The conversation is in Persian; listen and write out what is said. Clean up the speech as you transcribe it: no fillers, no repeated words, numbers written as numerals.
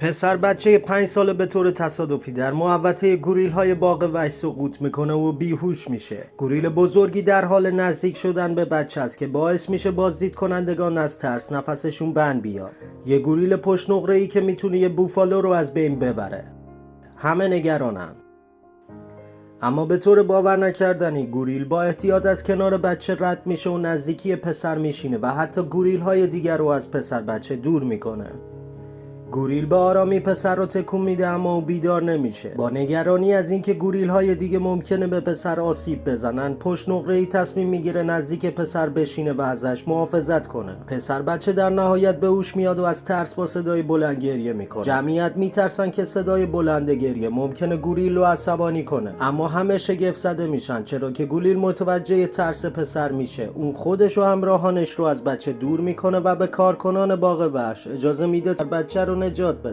پسر بچه 5 ساله به طور تصادفی در محوطه گوریل‌های باغ وحش سقوط میکنه و بیهوش میشه. گوریل بزرگی در حال نزدیک شدن به بچه است که باعث میشه بازدید کنندگان از ترس نفسشون بند بیاد. یه گوریل پشت نقره‌ای که میتونه یه بوفالو رو از بین ببره. همه نگرانن. اما به طور باور نکردنی گوریل با احتیاط از کنار بچه رد میشه و نزدیکی پسر میشینه و حتی گوریل‌های دیگر رو از پسر بچه دور میکنه. گوریل به آرامی پسر رو تکون میده اما او بیدار نمیشه. با نگرانی از اینکه گوریل‌های دیگه ممکنه به پسر آسیب بزنن، پشت نقره‌ای تصمیم میگیره نزدیک پسر بشینه و ازش محافظت کنه. پسر بچه در نهایت به هوش میاد و از ترس با صدای بلند گریه میکنه. جمعیت میترسن که صدای بلند گریه ممکنه گوریل رو عصبانی کنه، اما همه شگفت زده میشن چرا که گوریل متوجه ترس پسر میشه. اون خودش و همراهانش رو از بچه دور میکنه و به کارکنان باغ وحش اجازه میده تا بچه رو نجات بده.